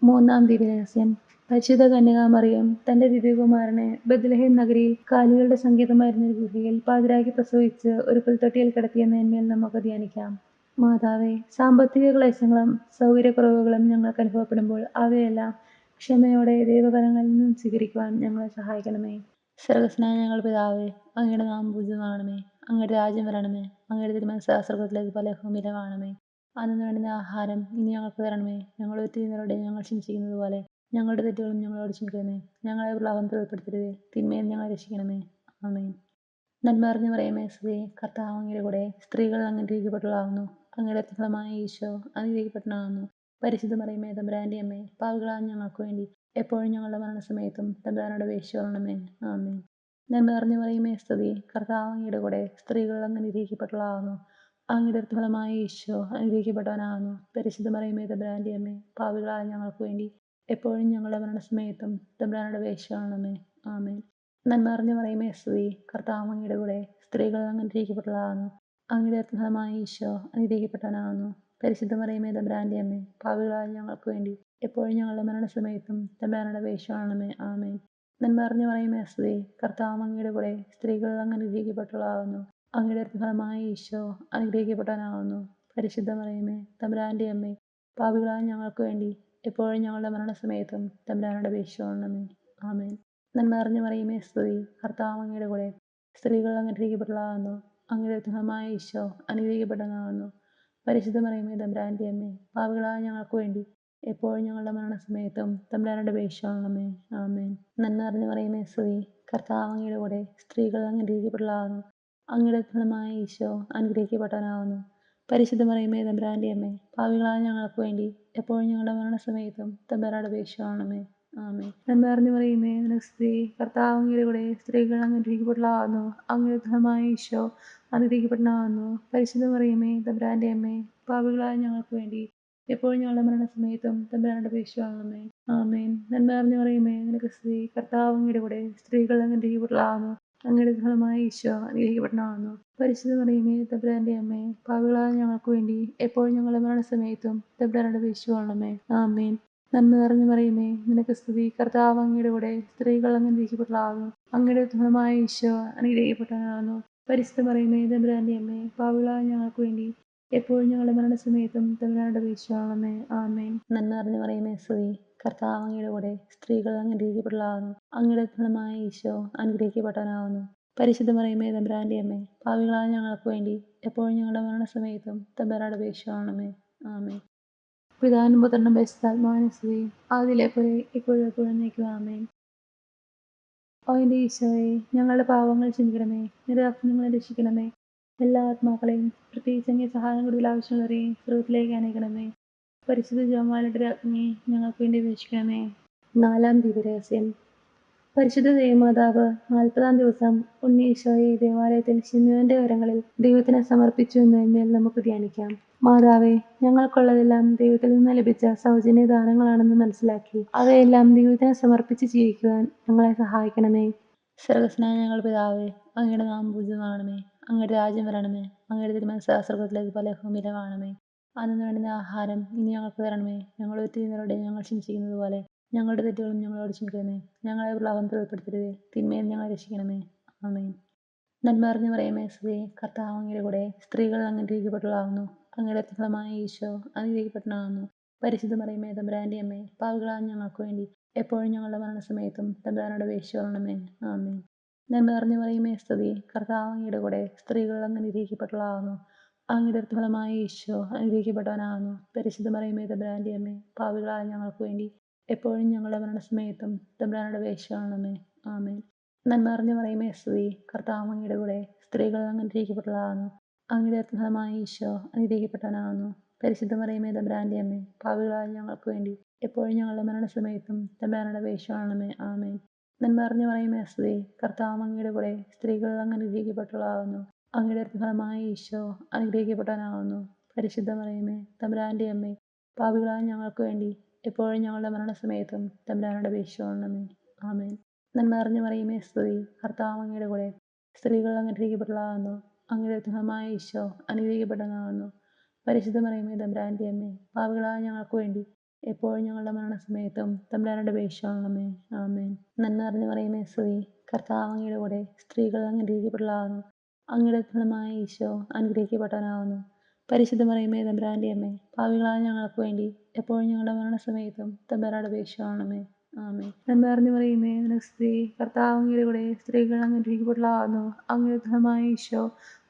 മൂന്നാം ദിവ്യരഹസ്യം. പരിശുദ്ധ കന്യകാമറിയം തന്റെ ദിവ്യകുമാരനെ ബത്ലഹേം നഗരിയിൽ കാലികളുടെ സങ്കേതമായിരുന്ന ഒരു ഗുഹയിൽ പാതിരാക്കി പ്രസവിച്ച് ഒരു പുൽത്തൊട്ടിയിൽ കിടത്തിയെന്നതിന്മേൽ നമുക്ക് ധ്യാനിക്കാം. മാതാവേ, സാമ്പത്തിക ക്ലേശങ്ങളും സൗകര്യക്കുറവുകളും ഞങ്ങൾക്ക് അനുഭവപ്പെടുമ്പോൾ അവയെല്ലാം ക്ഷമയോടെ ദൈവകരങ്ങളിൽ നിന്നും സ്വീകരിക്കുവാൻ ഞങ്ങളെ സഹായിക്കണമേ. സ്വർഗ്ഗസ്ഥനായ ഞങ്ങളുടെ പിതാവേ, അങ്ങയുടെ നാമം പൂജിതമാകണമേ. അങ്ങയുടെ രാജ്യം വരണമേ. അങ്ങയുടെ തിരുമനസ്സ് സ്വർഗ്ഗത്തിലേതുപോലെ ഭൂമിയിലുമാകണമേ. അന്നു വേണ്ടുന്ന ആഹാരം ഇനി ഞങ്ങൾക്ക് തരണമേ. ഞങ്ങൾ തെറ്റുന്നവരോട് ഞങ്ങൾ ക്ഷമിച്ചിരിക്കുന്നത് പോലെ ഞങ്ങളുടെ തെറ്റുകളും ഞങ്ങളോട് ക്ഷമിക്കണമേ. ഞങ്ങളെ പ്രലോഭനത്തിൽ ഉൾപ്പെടുത്തരുതേ, തിന്മയിൽ ഞങ്ങളെ രക്ഷിക്കണമേ. ആമേൻ. നന്മ നിറഞ്ഞ മറിയമേ, സ്തുതി. കർത്താവ് അങ്ങയുടെ കൂടെ സ്ത്രീകൾ അങ്ങ് അനുഗ്രഹിക്കപ്പെട്ടവളാകുന്നു. അങ്ങയുടെ ഫലമായ ഈശോ അനുഗ്രഹിക്കപ്പെട്ടവനാകുന്നു. പരിശുദ്ധ മറിയമേ തമ്പുരാന്റെ അമ്മേ, പാപികളായ ഞങ്ങൾക്ക് വേണ്ടി എപ്പോഴും ഞങ്ങളുടെ മരണസമയത്തും തമ്പുരാനോട് അപേക്ഷിച്ചുകൊള്ളണമേ. ആമേൻ. നന്മ നിറഞ്ഞ മറിയമേ സ്തുതി, കർത്താവ് അങ്ങയുടെ കൂടെ സ്ത്രീകൾ അങ്ങ് അനുഗ്രഹിക്കപ്പെട്ടവളാകുന്നു. അങ്ങയുടെ ഫലമായ ഈശോ അനുഗ്രഹിക്കപ്പെട്ടവനാകുന്നു. പരിശുദ്ധ മറിയമേ തമ്പുരാന്റെ അമ്മേ, പാപികളായ ഞങ്ങൾക്ക് വേണ്ടി എപ്പോഴും ഞങ്ങളുടെ മരണസമയത്തും തമ്പുരാനോട് അപേക്ഷിച്ചുകൊള്ളണമേ. ആമേൻ. നന്മ നിറഞ്ഞ മറിയമേ സ്തുതി, കർത്താവ് അങ്ങയുടെ കൂടെ സ്ത്രീകൾ അങ്ങ് അനുഗ്രഹിക്കപ്പെട്ടവളാകുന്നു. അങ്ങയുടെ ഫലമായ ഈശോ അനുഗ്രഹിക്കപ്പെട്ടവനാകുന്നു. പരിശുദ്ധ മറിയമേ തമ്പുരാന്റെ അമ്മേ, പാപികളായ ഞങ്ങൾക്ക് വേണ്ടി എപ്പോഴും ഞങ്ങളുടെ മരണസമയത്തും തമ്പുരാനോട് അപേക്ഷിച്ചുകൊള്ളണമേ. ആമേൻ. നന്മ നിറഞ്ഞ മറിയമേ സ്തുതി, കർത്താവ് അങ്ങയുടെ കൂടെ സ്ത്രീകൾ അങ്ങ് അനുഗ്രഹിക്കപ്പെട്ടവളാകുന്നു. അങ്ങയുടെ ഫലമായ ഈശോ അനുഗ്രഹിക്കപ്പെട്ടവനാകുന്നു. പരിശുദ്ധ മറിയമേ തമ്പുരാന്റെ അമ്മേ, പാപികളായ ഞങ്ങൾക്ക് വേണ്ടി എപ്പോഴും ഞങ്ങളുടെ മരണസമയത്തും തമ്പുരാനോട് അപേക്ഷിച്ചുകൊള്ളണമേ. ആമേൻ. നന്മ നിറഞ്ഞ മറിയമേ സ്തുതി, കർത്താവ് അങ്ങയുടെ കൂടെ സ്ത്രീകൾ അങ്ങ് അനുഗ്രഹിക്കപ്പെട്ടവളാകുന്നു. അങ്ങയുടെ ഫലമായ ഈശോ അനുഗ്രഹിക്കപ്പെട്ടവനാകുന്നു. പരിശുദ്ധ മറിയമേ തമ്പുരാന്റെ അമ്മേ, പാപികളായ ഞങ്ങൾക്ക് വേണ്ടി എപ്പോഴും ഞങ്ങളുടെ മരണസമയത്തും തമ്പുരാനോട് അപേക്ഷിച്ചുകൊള്ളണമേ. ആമേൻ. നന്മ നിറഞ്ഞ മറിയമേ സ്തുതി, കർത്താവ് അങ്ങയുടെ കൂടെ സ്ത്രീകൾ അങ്ങ് അനുഗ്രഹിക്കപ്പെട്ടവളാകുന്നു. അങ്ങയുടെ ഫലമായ ഈശോ അനുഗ്രഹിക്കപ്പെട്ടവനാകുന്നു. പരിശുദ്ധ മറിയമേ തമ്പുരാന്റെ അമ്മേ, പാപികളായ ഞങ്ങൾക്ക് വേണ്ടി എപ്പോഴും ഞങ്ങളുടെ മരണസമയത്തും തമ്പുരാനോട് അപേക്ഷിച്ചുകൊള്ളണമേ. ആമേൻ. നന്മ നിറഞ്ഞ മറിയമേ സ്തുതി, കർത്താവ് അങ്ങയുടെ കൂടെ സ്ത്രീകൾ അങ്ങ് അനുഗ്രഹിക്കപ്പെട്ടവളാകുന്നു. അങ്ങയുടെ ഫലമായ ഈശോ അനുഗ്രഹിക്കപ്പെട്ടവനാകുന്നു. പരിശുദ്ധ മറിയമേ തമ്പുരാന്റെ അമ്മേ, പാപികളായ ഞങ്ങൾക്ക് വേണ്ടി എപ്പോഴും ഞങ്ങളുടെ മരണസമയത്തും തമ്പുരാനോട് അപേക്ഷിച്ചുകൊള്ളണമേ. ആമേൻ. നന്മ നിറഞ്ഞ മറിയമേ സ്തുതി, കർത്താവ് അങ്ങയുടെ കൂടെ സ്ത്രീകൾ അങ്ങ് അനുഗ്രഹിക്കപ്പെട്ടവളാകുന്നു. അങ്ങയുടെ ഫലമായ ഈശോ അനുഗ്രഹിക്കപ്പെട്ടവനാകുന്നു. പരിശുദ്ധ മറിയമേ തമ്പുരാന്റെ അമ്മേ, പാപികളായ ഞങ്ങൾക്ക് വേണ്ടി എപ്പോഴും ഞങ്ങളുടെ മരണസമയത്തും തമ്പുരാനോട് അപേക്ഷിച്ചുകൊള്ളണമേ. ആമേൻ. നന്മ നിറഞ്ഞ മറിയമേ സ്തുതി, കർത്താവ് അങ്ങയുടെ കൂടെ സ്ത്രീകൾ അങ്ങ് അനുഗ്രഹിക്കപ്പെട്ടവളാകുന്നു. അങ്ങയുടെ ഫലമായ ഈശോ അനുഗ്രഹിക്കപ്പെട്ടവനാകുന്നു. പരിശുദ്ധ മറിയമേ തമ്പുരാന്റെ അമ്മേ, പാപികളായ ഞങ്ങൾക്ക് വേണ്ടി എപ്പോഴും ഞങ്ങളുടെ മരണസമയത്തും തമ്പുരാനോട് അപേക്ഷിച്ചുകൊള്ളണമേ. ആമേൻ. നന്മ നിറഞ്ഞ മറിയമേ സ്തുതി, കർത്താവ് അങ്ങയുടെ കൂടെ സ്ത്രീകൾ അങ്ങ് അനുഗ്രഹിക്കപ്പെട്ടവളാകുന്നു. അങ്ങയുടെ ഫലമായ ഈശോ അനുഗ്രഹിക്കപ്പെട്ടവനാകുന്നു. പരിശുദ്ധ മറിയമേ തമ്പുരാന്റെ അമ്മേ, പാപികളായ ഞങ്ങൾക്ക് വേണ്ടി എപ്പോഴും ഞങ്ങളുടെ മരണസമയത്തും തമ്പുരാനോട് അപേക്ഷിച്ചുകൊള്ളണമേ. ആമേൻ. പിതാവിനും പുത്രനും പരിശുദ്ധാത്മാവിനും സ്തുതി, ആദിയിലെ പോലെ ഇപ്പോഴും എപ്പോഴും എന്നേക്കും. ആമേൻ. ഓ എൻ്റെ ഈശോയെ, ഞങ്ങളുടെ പാപങ്ങൾ ക്ഷമിക്കണമേ, നിന്റെ ഞങ്ങളെ രക്ഷിക്കണമേ. എല്ലാ ആത്മാക്കളെയും പ്രത്യേകിച്ച് അങ്ങേ സഹായം കൂടുതൽ ആവശ്യമുള്ളവരെയും സ്രോതത്തിലേക്ക് അനയിക്കണമേ. പരിശുദ്ധ ജപമാലയുടെ രാജ്ഞിയെ ഞങ്ങൾക്ക് വേണ്ടി അപേക്ഷിക്കണമേ. 4-ാം ദിവ്യരഹസ്യം. പരിശുദ്ധ ദൈവമാതാവ് 40-ാം ദിവസം ഉണ്ണീശോയെ ദേവാലയത്തിൽ ശിമോന്റെ കരങ്ങളിൽ ദൈവത്തിന് സമർപ്പിച്ചു എന്നതിന്മേൽ നമുക്ക് ധ്യാനിക്കാം. മാതാവേ, ഞങ്ങൾക്കുള്ളതെല്ലാം ദൈവത്തിൽ നിന്ന് ലഭിച്ച സൗജന്യ ദാനങ്ങളാണെന്ന് മനസ്സിലാക്കി അവയെല്ലാം ദൈവത്തിന് സമർപ്പിച്ച് ജീവിക്കുവാൻ ഞങ്ങളെ സഹായിക്കണമേ. സ്വർഗ്ഗസ്ഥനായ ഞങ്ങളുടെ പിതാവേ, അങ്ങയുടെ നാമം പൂജിതമാകണമേ. അങ്ങയുടെ രാജ്യം വരണമേ. അങ്ങയുടെ തിരുമനസ്സ് സ്വർഗ്ഗത്തിലേതുപോലെ ഭൂമിയിലും ആകണമേ. അന്നു വേണ്ടുന്ന ആഹാരം ഇനി ഞങ്ങൾക്ക് തരണമേ. ഞങ്ങളുടെ തെറ്റുകളോട് ഞങ്ങൾ ക്ഷമിച്ചിരിക്കുന്നത് പോലെ ഞങ്ങളുടെ തെറ്റുകളും ഞങ്ങളോട് ക്ഷമിക്കണമേ. ഞങ്ങളെ പ്രലോഭനത്തിൽ ഉൾപ്പെടുത്തരുതേ, തിന്മയിൽ ഞങ്ങളെ രക്ഷിക്കണമേ. ആമേൻ. നന്മ നിറഞ്ഞ മറിയമേ സ്തുതി, കർത്താവ് അങ്ങയുടെ കൂടെ സ്ത്രീകൾ അങ്ങ് അനുഗ്രഹിക്കപ്പെട്ടവളാകുന്നു. അങ്ങയുടെ ഫലമായ ഈശോ അനുഗ്രഹിക്കപ്പെട്ടവനാകുന്നു. പരിശുദ്ധ മറിയമേ തമ്പുരാന്റെ അമ്മേ, പാപികളായ ഞങ്ങൾക്ക് വേണ്ടി എപ്പോഴും ഞങ്ങളുടെ മരണസമയത്തും തമ്പുരാനോട് അപേക്ഷിച്ചുകൊള്ളണമേ. ആമേൻ. നന്മ നിറഞ്ഞ മറിയമേ സ്തുതി, കർത്താവ് അങ്ങയുടെ കൂടെ സ്ത്രീകൾ അങ്ങ് അനുഗ്രഹിക്കപ്പെട്ടവളാകുന്നു. അങ്ങയുടെ ഫലമായ ഈശോ അനുഗ്രഹിക്കപ്പെട്ടവനാകുന്നു. പരിശുദ്ധ മറിയമേ തമ്പുരാന്റെ അമ്മേ, പാപികളായ ഞങ്ങൾക്ക് വേണ്ടി എപ്പോഴും ഞങ്ങളുടെ മരണസമയത്തും തമ്പുരാനോട് അപേക്ഷിച്ചുകൊള്ളണമേ. ആമേൻ. നന്മ നിറഞ്ഞ മറിയമേ സ്തുതി, കർത്താവ് അങ്ങയുടെ കൂടെ സ്ത്രീകൾ അങ്ങ് അനുഗ്രഹിക്കപ്പെട്ടവളാകുന്നു. അങ്ങയുടെ ഫലമായ ഈശോ അനുഗ്രഹിക്കപ്പെട്ടവനാകുന്നു. പരിശുദ്ധ മറിയമേ തമ്പുരാന്റെ അമ്മേ, പാപികളായ ഞങ്ങൾക്ക് വേണ്ടി എപ്പോഴും ഞങ്ങളുടെ മരണസമയത്തും തമ്പുരാനോട് അപേക്ഷിച്ചുകൊള്ളണമേ. ആമേൻ. നന്മ നിറഞ്ഞ മറിയമേ സ്തുതി, കർത്താവ് അങ്ങയുടെ കൂടെ സ്ത്രീകൾ അങ്ങ് അനുഗ്രഹിക്കപ്പെട്ടവളാകുന്നു. അങ്ങയുടെ ഫലമായ ഈശോ അനുഗ്രഹിക്കപ്പെട്ടവനാകുന്നു. പരിശുദ്ധ മറിയമേ തമ്പുരാന്റെ അമ്മേ, പാപികളായ ഞങ്ങൾക്ക് വേണ്ടി എപ്പോഴും ഞങ്ങളുടെ മരണസമയത്തും തമ്പുരാനോട് അപേക്ഷിച്ചുകൊള്ളണമേ. ആമേൻ. നന്മ നിറഞ്ഞ മറിയമേ സ്തുതി, കർത്താവ് അങ്ങയുടെ കൂടെ സ്ത്രീകൾ അങ്ങ് അനുഗ്രഹിക്കപ്പെട്ടവളാകുന്നു. അങ്ങയുടെ ഫലമായ ഈശോ അനുഗ്രഹിക്കപ്പെട്ടവനാകുന്നു. പരിശുദ്ധ മറിയമേ തമ്പുരാന്റെ അമ്മേ, പാപികളായ ഞങ്ങൾക്ക് വേണ്ടി എപ്പോഴും ഞങ്ങളുടെ മരണസമയത്തും തമ്പുരാനോട് അപേക്ഷിച്ചുകൊള്ളണമേ. ആമേൻ. നന്മ നിറഞ്ഞ മറിയമേ സ്തുതി, കർത്താവ് അങ്ങയുടെ കൂടെ സ്ത്രീകൾ അങ്ങ് അനുഗ്രഹിക്കപ്പെട്ടവളാകുന്നു. അങ്ങയുടെ ഫലമായ ഈശോ അനുഗ്രഹിക്കപ്പെട്ടവനാകുന്നു. പരിശുദ്ധ മറിയമേ തമ്പുരാന്റെ അമ്മേ, പാപികളായ ഞങ്ങൾക്ക് വേണ്ടി എപ്പോഴും ഞങ്ങളുടെ മരണസമയത്തും തമ്പുരാനോട് അപേക്ഷിച്ചുകൊള്ളണമേ. ആമേൻ. നന്മ നിറഞ്ഞ മറിയമേ സ്തുതി, കർത്താവ് അങ്ങയുടെ കൂടെ സ്ത്രീകൾ അങ്ങ് അനുഗ്രഹിക്കപ്പെട്ടവളാകുന്നു. അങ്ങയുടെ ഫലമായ ഈശോ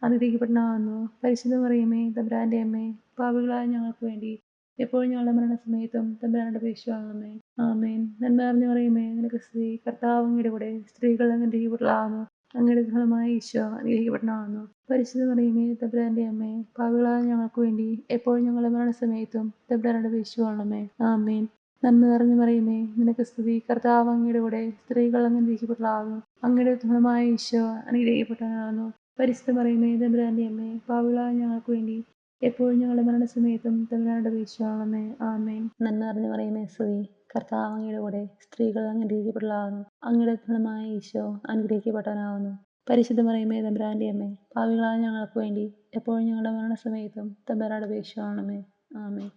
അനുഗ്രഹിക്കപ്പെട്ടവനാകുന്നു. പരിശുദ്ധ മറിയമേ തമ്പുരാന്റെ അമ്മേ, പാപികളായ ഞങ്ങൾക്ക് വേണ്ടി എപ്പോഴും ഞങ്ങളുടെ മരണസമയത്തും തമ്പുരാനോട് അപേക്ഷിച്ചുകൊള്ളണമേ. ആമേൻ. നന്മ നിറഞ്ഞ മറിയമേ സ്തുതി, കർത്താവ് അങ്ങയുടെ കൂടെ സ്ത്രീകൾ അങ്ങ് അനുഗ്രഹിക്കപ്പെട്ടവളാകുന്നു. അങ്ങയുടെ ഫലമായ ഈശോ അനുഗ്രഹിക്കപ്പെട്ടവനാകുന്നു. പരിശുദ്ധ മറിയമേ തമ്പുരാന്റെ അമ്മേ, പാപികളായ ഞങ്ങൾക്ക് വേണ്ടി എപ്പോഴും ഞങ്ങളുടെ മരണസമയത്തും തമ്പുരാനോട് അപേക്ഷിച്ചുകൊള്ളണമേ. ആമേൻ. നന്മ നിറഞ്ഞ മറിയമേ, നിനക്ക് സ്തുതി. കർത്താവ് അങ്ങയുടെ കൂടെ സ്ത്രീകൾ അങ്ങ് അനുഗ്രഹിക്കപ്പെട്ടവളാകുന്നു. അങ്ങയുടെ ഫലമായ ഈശോ അനുഗ്രഹിക്കപ്പെട്ടവനാകുന്നു. പരിശുദ്ധ മറിയമേ തമ്പുരാന്റെ അമ്മേ, പാപികളായ ഞങ്ങൾക്ക് വേണ്ടി എപ്പോഴും ഞങ്ങളുടെ മരണസമയത്തും തമ്പുരാനോട് അപേക്ഷിച്ചുകൊള്ളണമേ. ആമേൻ. നന്മ നിറഞ്ഞ മറിയമേ സ്തുതി. കർത്താവ് അങ്ങയുടെ കൂടെ സ്ത്രീകൾ അങ്ങ് അനുഗ്രഹിക്കപ്പെട്ടവളാകുന്നു. അങ്ങയുടെ ഫലമായ ഈശോ അനുഗ്രഹിക്കപ്പെട്ടവനാകുന്നു. പരിശുദ്ധ മറിയമേ തമ്പുരാന്റെ അമ്മേ, പാപികളായ ഞങ്ങൾക്ക് വേണ്ടി എപ്പോഴും ഞങ്ങളുടെ മരണസമയത്തും തമ്പുരാനോട് അപേക്ഷിച്ചുകൊള്ളണമേ. ആമേൻ.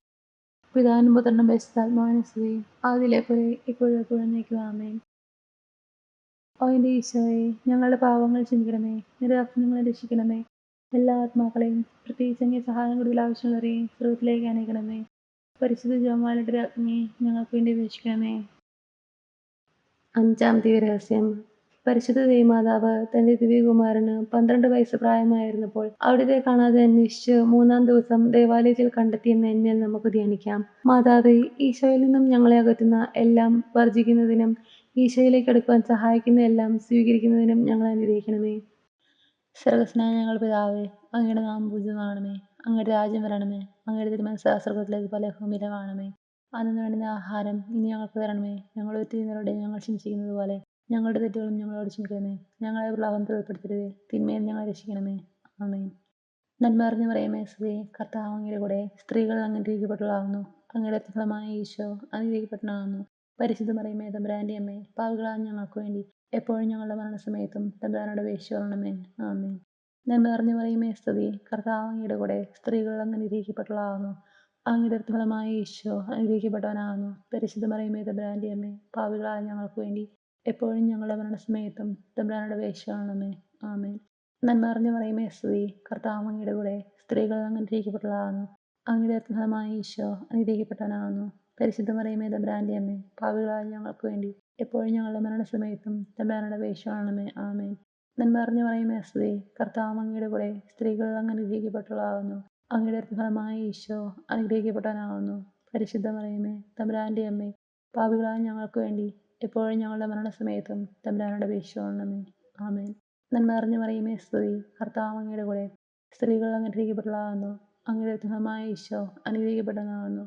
പിതാവിനും പുത്രനും പരിശുദ്ധാത്മാവിനും സ്തുതി. ആദിയിലെ പോലെ ഇപ്പോഴും എപ്പോഴും എന്നേക്കും. ആമേൻ. ഓ എൻ്റെ ഈശോയെ, ഞങ്ങളുടെ പാവങ്ങൾ ക്ഷമിക്കണമേ. നിരപരാധി ഞങ്ങളെ രക്ഷിക്കണമേ. എല്ലാ ആത്മാക്കളെയും, പ്രത്യേകിച്ച് അങ്ങേ സഹായം കൂടുതൽ ആവശ്യമുള്ളവരെയും സ്വർഗ്ഗത്തിലേക്ക് അനയിക്കണമേ. പരിശുദ്ധ ജപമാലയുടെ രാജ്ഞിയെ ഞങ്ങൾക്ക് വേണ്ടി അപേക്ഷിക്കണമേ. 5-ാം ദിവ്യരഹസ്യം. പരിശുദ്ധ ദൈവമാതാവ് തന്റെ ദിവ്യകുമാരന് 12 വയസ്സ് പ്രായമായിരുന്നപ്പോൾ അവിടുത്തെ കാണാതെ അന്വേഷിച്ച് 3-ാം ദിവസം ദേവാലയത്തിൽ കണ്ടെത്തിയെന്ന എന്മേൽ നമുക്ക് ധ്യാനിക്കാം. മാതാവേ, ഈശോയിൽ നിന്നും ഞങ്ങളെ അകറ്റുന്ന എല്ലാം വർജിക്കുന്നതിനും ഈശോയിലേക്ക് അടുക്കുവാൻ സഹായിക്കുന്ന എല്ലാം സ്വീകരിക്കുന്നതിനും ഞങ്ങളെ അനുഗ്രഹിക്കണമേ. സ്വർഗ്ഗസ്ഥനായ ഞങ്ങളുടെ പിതാവേ, അങ്ങയുടെ നാമം പൂജിതമാകണമേ. അങ്ങയുടെ രാജ്യം വരണമേ. അങ്ങയുടെ തിരുമനസ്സ് സ്വർഗ്ഗത്തിലേക്ക് പോലെ ഭൂമിയിലുമാകണമേ. അന്നു വേണ്ടുന്ന ആഹാരം ഇനി ഞങ്ങൾക്ക് തരണമേ. ഞങ്ങളുടെ തെറ്റുകളോട് ഞങ്ങൾ ക്ഷമിച്ചിരിക്കുന്നത് പോലെ ഞങ്ങളുടെ തെറ്റുകളും ഞങ്ങളോട് ക്ഷമിക്കണമേ. ഞങ്ങളെ പ്രലോഭനത്തിൽ ഉൾപ്പെടുത്തരുതേ, തിന്മയിൽ ഞങ്ങളെ രക്ഷിക്കണമേ. ആമേൻ. നന്മ നിറഞ്ഞ മറിയമേ സ്തുതി. കർത്താവ് അങ്ങയുടെ കൂടെ സ്ത്രീകൾ അങ്ങ് അനുഗ്രഹിക്കപ്പെട്ടവളാകുന്നു. അങ്ങയുടെ ഫലമായ ഈശോ അനുഗ്രഹിക്കപ്പെട്ടവനാകുന്നു. പരിശുദ്ധ മറിയമേ തമ്പുരാന്റെ അമ്മേ, പാപികളായ ഞങ്ങൾക്ക് വേണ്ടി എപ്പോഴും ഞങ്ങളുടെ മരണസമയത്തും തമ്പുരാനോട് അപേക്ഷിച്ചുകൊള്ളണമേ. ആമേൻ. നന്മ നിറഞ്ഞ മറിയമേ സ്തുതി. കർത്താവ് അങ്ങയുടെ കൂടെ സ്ത്രീകൾ അങ്ങ് അനുഗ്രഹിക്കപ്പെട്ടവളാകുന്നു. അങ്ങയുടെ ഫലമായ ഈശോ അനുഗ്രഹിക്കപ്പെട്ടവനാകുന്നു. പരിശുദ്ധ മറിയമേ തമ്പുരാന്റെ അമ്മേ, പാപികളായ ഞങ്ങൾക്ക് വേണ്ടി എപ്പോഴും ഞങ്ങളുടെ മരണസമയത്തും തമ്പുരാനോട് അപേക്ഷിച്ചുകൊള്ളണമേ. ആമേൻ. നന്മ നിറഞ്ഞ മറിയമേ സ്തുതി. കർത്താവ് അങ്ങയുടെ കൂടെ സ്ത്രീകൾ അങ്ങ് അനുഗ്രഹിക്കപ്പെട്ടവളാകുന്നു. അങ്ങയുടെ ഫലമായ ഈശോ അനുഗ്രഹിക്കപ്പെട്ടവനാകുന്നു. പരിശുദ്ധ മറിയമേ തമ്പുരാന്റെ അമ്മേ, പാപികളായ ഞങ്ങൾക്ക് വേണ്ടി എപ്പോഴും ഞങ്ങളുടെ മരണസമയത്തും തമ്പുരാനോട് അപേക്ഷിച്ചുകൊള്ളണമേ. ആമേൻ. നന്മ നിറഞ്ഞ മറിയമേ സ്തുതി. കർത്താവ് അങ്ങയുടെ കൂടെ സ്ത്രീകൾ അങ്ങ് അനുഗ്രഹിക്കപ്പെട്ടവളാകുന്നു. അങ്ങയുടെ ഫലമായ ഈശോ അനുഗ്രഹിക്കപ്പെട്ടവനാകുന്നു. പരിശുദ്ധ മറിയമേ തമ്പുരാന്റെ അമ്മേ, പാപികളായ ഞങ്ങൾക്ക് വേണ്ടി എപ്പോഴും ഞങ്ങളുടെ മരണസമയത്തും തമ്പുരാനോട് അപേക്ഷിച്ചുകൊള്ളണമേ. ആമേൻ. നന്മ നിറഞ്ഞ മറിയമേ സ്തുതി. കർത്താവ് അങ്ങയുടെ കൂടെ സ്ത്രീകൾ അങ്ങ് അനുഗ്രഹിക്കപ്പെട്ടവളാകുന്നു. അങ്ങയുടെ ഫലമായ ഈശോ അനുഗ്രഹിക്കപ്പെട്ടവനാകുന്നു.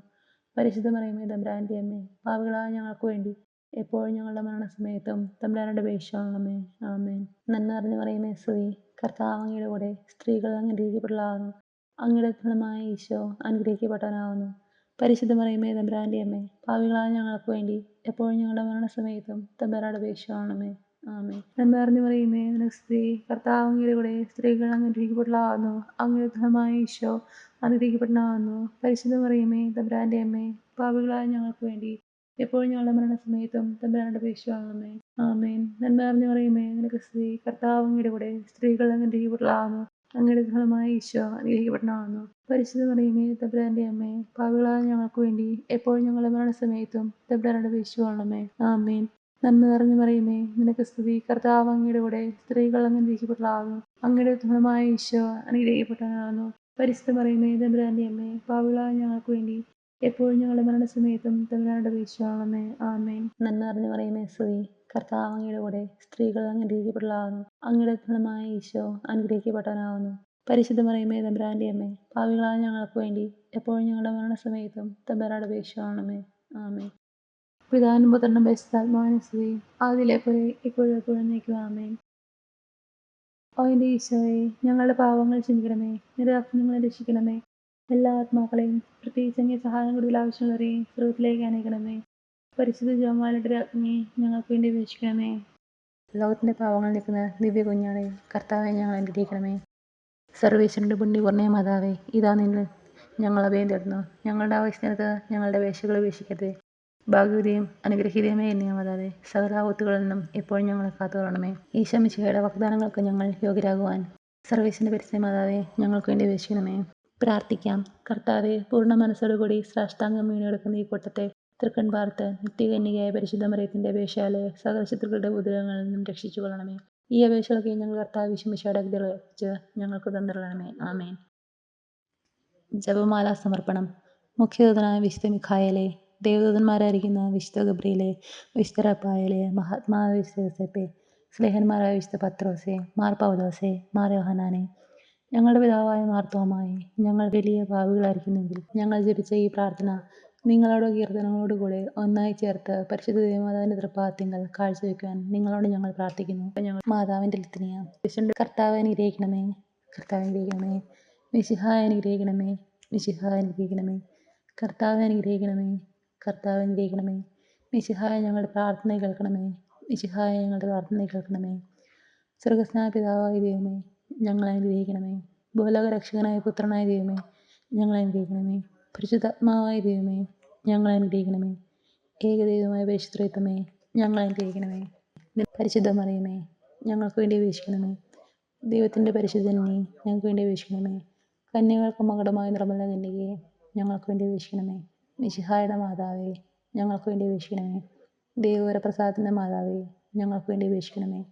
പരിശുദ്ധ മറിയമേ തമ്പുരാന്റെ അമ്മേ, പാപികളായ ഞങ്ങൾക്ക് വേണ്ടി എപ്പോഴും ഞങ്ങളുടെ മരണസമയത്തും തമ്പുരാനോട് അപേക്ഷിച്ചുകൊള്ളണമേ. ആമേൻ. നന്മ നിറഞ്ഞ മറിയമേ സ്തുതി. കർത്താവ് അങ്ങയുടെ കൂടെ സ്ത്രീകൾ അങ്ങ് അനുഗ്രഹിക്കപ്പെട്ടവളാകുന്നു. അങ്ങയുടെ ഫലമായ ഈശോ അനുഗ്രഹിക്കപ്പെട്ടവനാകുന്നു. പരിശുദ്ധ മറിയമേ തമ്പുരാന്റെ അമ്മേ, പാപികളായ ഞങ്ങൾക്ക് വേണ്ടി എപ്പോഴും ഞങ്ങളുടെ മരണസമയത്തും തമ്പുരാനോട് അപേക്ഷിച്ചുകൊള്ളണമേ. ആമേൻ. നന്മ നിറഞ്ഞ മറിയമേ നിനക്ക് സ്തുതി. കർത്താവ് അങ്ങയുടെ കൂടെ സ്ത്രീകൾ അങ്ങ് അനുഗ്രഹിക്കപ്പെട്ടവളാകുന്നു. അങ്ങയുടെ ഫലമായ ഈശോ അനുഗ്രഹിക്കപ്പെട്ടവനാകുന്നു. പരിശുദ്ധ മറിയമേ തമ്പുരാന്റെ അമ്മേ, പാപികളായ ഞങ്ങൾക്ക് വേണ്ടി എപ്പോഴും ഞങ്ങളുടെ മരണസമയത്തും തമ്പുരാനോട് അപേക്ഷിച്ചുകൊള്ളണമേ. ആമേൻ. നന്മ നിറഞ്ഞ മറിയമേ നിനക്ക് സ്തുതി. കർത്താവ് അങ്ങയുടെ കൂടെ സ്ത്രീകൾ അങ്ങ് അനുഗ്രഹിക്കപ്പെട്ടവളാകുന്നു. അങ്ങയുടെ ഫലമായ ഈശോ അനുഗ്രഹിക്കപ്പെട്ടവനാകുന്നു. പരിശുദ്ധ മറിയമേ തമ്പുരാന്റെ അമ്മേ, പാപികളായ ഞങ്ങൾക്ക് വേണ്ടി എപ്പോഴും ഞങ്ങളുടെ മരണസമയത്തും തമ്പുരാനോട് അപേക്ഷിച്ചുകൊള്ളണമേ. ആമേൻ. നന്മ നിറഞ്ഞ മറിയമേ നിനക്ക് സ്തുതി. കർത്താവ് അങ്ങയുടെ കൂടെ സ്ത്രീകൾ അങ്ങ് അനുഗ്രഹിക്കപ്പെട്ടവളാകുന്നു. അങ്ങയുടെ ഫലമായ ഈശോ അനുഗ്രഹിക്കപ്പെട്ടവനാകുന്നു. പരിശുദ്ധ മറിയമേ തമ്പുരാന്റെ അമ്മേ, പാപികളായ ഞങ്ങൾക്ക് വേണ്ടി എപ്പോഴും ഞങ്ങളുടെ മരണസമയത്തും തമ്പുരാനോട് അപേക്ഷിച്ചുകൊള്ളണമേ. ആമേൻ. നന്മ നിറഞ്ഞ മറിയമേ സ്തുതി. കർത്താവ് അങ്ങയുടെ കൂടെ സ്ത്രീകൾ അങ്ങ് അനുഗ്രഹിക്കപ്പെട്ടവളാകുന്നു. അങ്ങയുടെ ഫലമായ ഈശോ അനുഗ്രഹിക്കപ്പെട്ടവനാകുന്നു. പരിശുദ്ധ മറിയമേ തമ്പുരാന്റെ അമ്മേ, പാപികളായ ഞങ്ങൾക്ക് വേണ്ടി എപ്പോഴും ഞങ്ങളുടെ മരണസമയത്തും തമ്പുരാനോട് അപേക്ഷിച്ചുകൊള്ളണമേ. ആമേൻ. പിതാവിനും പുത്രനും പരിശുദ്ധാത്മാവിനും സ്തുതി. ആദിയിലെ പോലെ ഇപ്പോഴും എപ്പോഴും എന്നേക്കും. ആമേൻ. ഓ എൻ്റെ ഈശോയെ, ഞങ്ങളുടെ പാവങ്ങൾ ക്ഷമിക്കണമേ. നിരപരാധി ഞങ്ങളെ രക്ഷിക്കണമേ. എല്ലാ ആത്മാക്കളെയും, പ്രത്യേകിച്ച് അങ്ങേ സഹായം കൂടുതൽ ആവശ്യമുള്ളവരെയും സ്വർഗ്ഗത്തിലേക്ക് അനയിക്കണമേ. പരിശുദ്ധ ജപമാലയുടെ രാജ്ഞിയെ ഞങ്ങൾക്ക് വേണ്ടി അപേക്ഷിക്കണമേ. ലോകത്തിന്റെ പാവങ്ങൾ നീക്കുന്ന ദിവ്യ കുഞ്ഞാണേ, കർത്താവെ ഞങ്ങൾ അനുഗ്രഹിക്കണമേ. സർവേശ്വരന്റെ പുണ്യപൂർണ്ണ മാതാവേ, ഇതാ നിന്നിൽ ഞങ്ങൾ അഭയം തേടുന്നു. ഞങ്ങളുടെ ആവശ്യത്തിനകത്ത് ഞങ്ങളുടെ വേശകൾ ഉപേക്ഷിക്കരുതേ. ഭാഗ്യവതിയും അനുഗ്രഹീതയുമേ എന്നെ മാതാവേ, സകല ആപത്തുകളിൽ നിന്നും എപ്പോഴും ഞങ്ങളെ കാത്തുകൊള്ളണമേ. ഈശോ മിശിഹായുടെ വാഗ്ദാനങ്ങൾക്ക് ഞങ്ങൾ യോഗ്യരാകുവാൻ സർവേശ്വരന്റെ പരിശുദ്ധ മാതാവേ, ഞങ്ങൾക്ക് വേണ്ടി അപേക്ഷിക്കണമേ. പ്രാർത്ഥിക്കാം. കർത്താവെ, പൂർണ്ണ മനസ്സോടുകൂടി സാഷ്ടാംഗം വീണെടുക്കുന്ന ഈ കൂട്ടത്തെ തൃക്കൺ പാർത്ത് നിത്യകന്യകയായ പരിശുദ്ധ മറിയത്തിന്റെ അപേക്ഷയാലെ സകല ശത്രുക്കളുടെ ഉപദ്രവങ്ങളിൽ നിന്നും രക്ഷിച്ചു കൊള്ളണമേ. ഈ അപേക്ഷകളൊക്കെ ഞങ്ങൾ കർത്താവ് ഈശോമിശിഹായുടെ അഗ്നിച്ച് ഞങ്ങൾക്ക് തന്നിരണമേ. ആമേൻ. ജപമാല സമർപ്പണം. മുഖ്യദൂതനായ വിശുദ്ധ മിഖായേലേ, ദേവദൂതന്മാരായിരിക്കുന്ന വിശുദ്ധ ഗബ്രിയേലേ, വിശുദ്ധ റഫായേലേ, മഹാത്മാവായ വിശുദ്ധ യോസേപ്പേ, സ്ലേഹന്മാരായ വിശുദ്ധ പത്രോസേ, മാർ പൗലോസേ, മാർ യോഹന്നാനെ, ഞങ്ങളുടെ പിതാവായ മാർ തോമായെ, ഞങ്ങൾ വലിയ പാപികളായിരിക്കുന്നെങ്കിൽ ഞങ്ങൾ ജപിച്ച ഈ പ്രാർത്ഥന നിങ്ങളോട് കീർത്തനങ്ങളോടുകൂടെ ഒന്നായി ചേർത്ത് പരിശുദ്ധ ദേവമാതാവിന്റെ തൃപ്പാദത്തിങ്കൽ കാഴ്ചവെക്കുവാൻ നിങ്ങളോട് ഞങ്ങൾ പ്രാർത്ഥിക്കുന്നു. ഞങ്ങൾ മാതാവിന്റെ ലിത്തനിയ. കർത്താവ് അനുഗ്രഹിക്കണമേ, കർത്താവ് അനുഗ്രഹിക്കണമേ, മിശിഹായെ അനുഗ്രഹിക്കണമേ, മിശിഹായെ അനുഗ്രഹിക്കണമേ, കർത്താവ് അനുഗ്രഹിക്കണമേ, കർത്താവ് അനുഗ്രഹിക്കണമേ, മിശിഹായെ ഞങ്ങളുടെ പ്രാർത്ഥന കേൾക്കണമേ, മിശിഹായെ ഞങ്ങളുടെ പ്രാർത്ഥന കേൾക്കണമേ. സ്വർഗസ്നായ പിതാവായ ദൈവമേ, ഞങ്ങളെ അനുഗ്രഹിക്കണമേ. ഭൂലോക രക്ഷകനായ പുത്രനായ ദൈവമേ, ഞങ്ങളെ അനുഗ്രഹിക്കണമേ. പരിശുദ്ധാത്മാവായ ദൈവമേ, ഞങ്ങളെ അനുഗ്രഹിക്കണമേ. ഏകദൈവമായ പരിശുദ്ധത്വമേ, ഞങ്ങളെ അനുഗ്രഹിക്കണമേ. പരിശുദ്ധ മറിയമേ, ഞങ്ങൾക്ക് വേണ്ടി അപേക്ഷിക്കണമേ. ദൈവത്തിൻ്റെ പരിശുദ്ധനെ ഞങ്ങൾക്ക് വേണ്ടി അപേക്ഷിക്കണമേ. കന്യകൾക്ക് മകുടമായ നിർമ്മല കന്യകയെ ഞങ്ങൾക്ക് വേണ്ടി അപേക്ഷിക്കണമേ. മിശിഹായുടെ മാതാവേ, ഞങ്ങൾക്ക് വേണ്ടി അപേക്ഷിക്കണമേ. ദൈവവരപ്രസാദത്തിൻ്റെ മാതാവേ, ഞങ്ങൾക്ക് വേണ്ടി അപേക്ഷിക്കണമേ.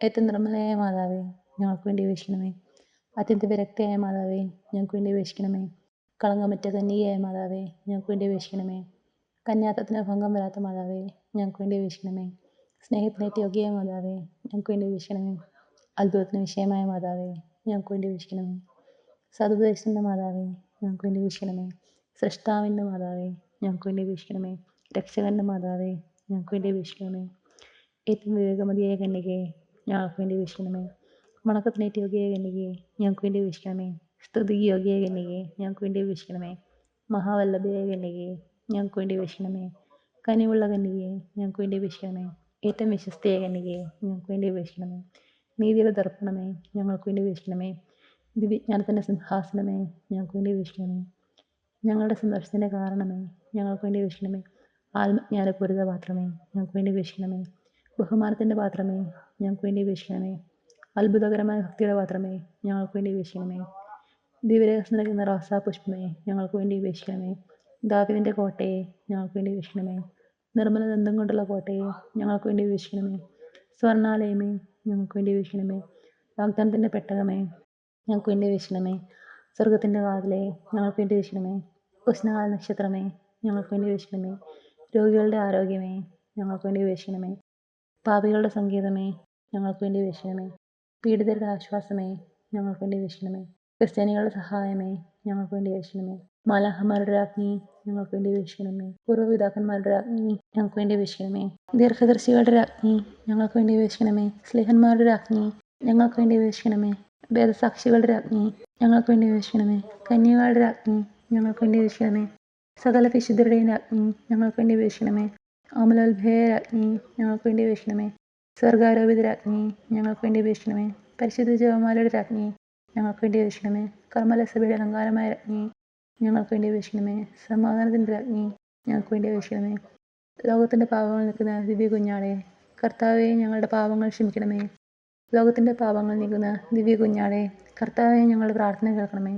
ഏറ്റവും നിർമ്മലയായ മാതാവേ, ഞങ്ങൾക്ക് വേണ്ടി അപേക്ഷിക്കണമേ. അത്യന്ത വിരക്തയായ മാതാവേ, ഞങ്ങൾക്ക് വേണ്ടി അപേക്ഷിക്കണമേ. കളങ്കമറ്റ കന്യകയായ മാതാവേ, ഞങ്ങൾക്ക് വേണ്ടി അപേക്ഷിക്കണമേ. കന്യാത്വത്തിന് ഭംഗം വരാത്ത മാതാവേ, ഞങ്ങൾക്ക് വേണ്ടി അപേക്ഷിക്കണമേ. സ്നേഹത്തിനേറ്റ യോഗ്യയായ മാതാവേ, ഞങ്ങൾക്ക് വേണ്ടി അപേക്ഷിക്കണമേ. അത്ഭുതത്തിന് വിഷയമായ മാതാവേ, ഞങ്ങൾക്ക് വേണ്ടി അപേക്ഷിക്കണമേ. സതുപദേശത്തിൻ്റെ മാതാവേ, ഞങ്ങൾക്ക് വേണ്ടി അപേക്ഷിക്കണമേ. സൃഷ്ടാവിൻ്റെ മാതാവേ, ഞങ്ങൾക്ക് വേണ്ടി അപേക്ഷിക്കണമേ. രക്ഷകൻ്റെ മാതാവേ, ഞങ്ങൾക്ക് വേണ്ടി അപേക്ഷിക്കണമേ. ഏറ്റവും വിവേകമതിയായ കന്യകയെ ഞങ്ങൾക്ക് വേണ്ടി അപേക്ഷിക്കണമേ. വണക്കത്തിനേറ്റ യോഗ്യയായ കന്യകയെ ഞങ്ങൾക്ക് വേണ്ടി അപേക്ഷിക്കണമേ. സ്തുതിക്ക് യോഗ്യയായ കന്യകയെ ഞങ്ങൾക്ക് വേണ്ടി അപേക്ഷിക്കണമേ. മഹാവല്ലഭയായ കന്യകയെ ഞങ്ങൾക്ക് വേണ്ടി അപേക്ഷിക്കണമേ. കനിവുള്ള കന്യകയെ ഞങ്ങൾക്ക് വേണ്ടി അപേക്ഷിക്കണമേ. ഏറ്റവും വിശ്വസ്തയായ കന്യകയെ ഞങ്ങൾക്ക് വേണ്ടി അപേക്ഷിക്കണമേ. നീതിയുടെ ദർപ്പണമേ, ഞങ്ങൾക്ക് വേണ്ടി അപേക്ഷിക്കണമേ. ദിവ്യജ്ഞാനത്തിൻ്റെ സിംഹാസനമേ, ഞങ്ങൾക്ക് വേണ്ടി അപേക്ഷിക്കണമേ. ഞങ്ങളുടെ സന്തോഷത്തിൻ്റെ കാരണമേ, ഞങ്ങൾക്ക് വേണ്ടി അപേക്ഷിക്കണമേ. ആത്മജ്ഞാനപൂരിത പാത്രമേ, ഞങ്ങൾക്ക് വേണ്ടി അപേക്ഷിക്കണമേ. ബഹുമാനത്തിൻ്റെ പാത്രമേ, ഞങ്ങൾക്ക് വേണ്ടി അപേക്ഷിക്കണമേ. അത്ഭുതകരമായ ഭക്തിയുടെ പാത്രമേ, ഞങ്ങൾക്ക് വേണ്ടി അപേക്ഷിക്കണമേ. ദിവ്യരഹസ്യം നൽകുന്ന റോസാപുഷ്പമേ, ഞങ്ങൾക്ക് വേണ്ടി അപേക്ഷിക്കണമേ. ദാവീദിൻ്റെ കോട്ടയെ ഞങ്ങൾക്ക് വേണ്ടി അപേക്ഷിക്കണമേ. നിർമ്മല ദന്തം കൊണ്ടുള്ള കോട്ടയെ ഞങ്ങൾക്ക് വേണ്ടി അപേക്ഷിക്കണമേ. സ്വർണ്ണാലയമേ, ഞങ്ങൾക്ക് വേണ്ടി അപേക്ഷിക്കണമേ. വാഗ്ദാനത്തിൻ്റെ പെട്ടകമേ, ഞങ്ങൾക്ക് വേണ്ടി അപേക്ഷിക്കണമേ. സ്വർഗത്തിൻ്റെ വാതിലെ ഞങ്ങൾക്ക് വേണ്ടി അപേക്ഷിക്കണമേ. ഉഷ്ണകാല നക്ഷത്രമേ, ഞങ്ങൾക്ക് വേണ്ടി അപേക്ഷിക്കണമേ. രോഗികളുടെ ആരോഗ്യമേ, ഞങ്ങൾക്ക് വേണ്ടി അപേക്ഷിക്കണമേ. പാപികളുടെ സങ്കേതമേ, ഞങ്ങൾക്ക് വേണ്ടി അപേക്ഷിക്കണമേ. പീഡിതരുടെ ആശ്വാസമേ, ഞങ്ങൾക്ക് വേണ്ടി അപേക്ഷിക്കണമേ. ക്രിസ്ത്യാനികളുടെ സഹായമേ, ഞങ്ങൾക്ക് വേണ്ടി അപേക്ഷിക്കണമേ. മാലാഖമാരുടെ രാജ്ഞി, ഞങ്ങൾക്ക് വേണ്ടി അപേക്ഷിക്കണമേ. പൂർവ്വപിതാക്കന്മാരുടെ രാജ്ഞി, ഞങ്ങൾക്ക് വേണ്ടി അപേക്ഷിക്കണമേ. ദീർഘദർശികളുടെ രാജ്ഞി, ഞങ്ങൾക്ക് വേണ്ടി അപേക്ഷിക്കണമേ. സ്ലേഹന്മാരുടെ രാജ്ഞി, ഞങ്ങൾക്ക് വേണ്ടി അപേക്ഷിക്കണമേ. വേദസാക്ഷികളുടെ രാജ്ഞി, ഞങ്ങൾക്ക് വേണ്ടി അപേക്ഷിക്കണമേ. കന്യകളുടെ രാജ്ഞി, ഞങ്ങൾക്ക് വേണ്ടി അപേക്ഷിക്കണമേ. സകല വിശുദ്ധരുടെയും രാജ്ഞി, ഞങ്ങൾക്ക് വേണ്ടി അപേക്ഷിക്കണമേ. അമലോത്ഭയ രാജ്ഞി, ഞങ്ങൾക്ക് വേണ്ടി അപേക്ഷിക്കണമേ. സ്വർഗാരോപിത രാജ്ഞി, ഞങ്ങൾക്ക് വേണ്ടി അപേക്ഷിക്കണമേ. പരിശുദ്ധ ജപമാലയുടെ രാജ്ഞി, ഞങ്ങൾക്ക് വേണ്ടി അപേക്ഷിക്കണമേ. കർമ്മലസഭയുടെ അലങ്കാരമായ രാജ്ഞി, ഞങ്ങൾക്ക് വേണ്ടി അപേക്ഷിക്കണമേ. സമാധാനത്തിൻ്റെ രാജ്ഞി, ഞങ്ങൾക്ക് വേണ്ടി അപേക്ഷിക്കണമേ. ലോകത്തിൻ്റെ പാപങ്ങൾ നീക്കുന്ന ദിവ്യ കുഞ്ഞാടെ, കർത്താവെ ഞങ്ങളുടെ പാപങ്ങൾ ക്ഷമിക്കണമേ. ലോകത്തിൻ്റെ പാപങ്ങൾ നീക്കുന്ന ദിവ്യ കുഞ്ഞാടെ, കർത്താവെ ഞങ്ങളുടെ പ്രാർത്ഥന കേൾക്കണമേ.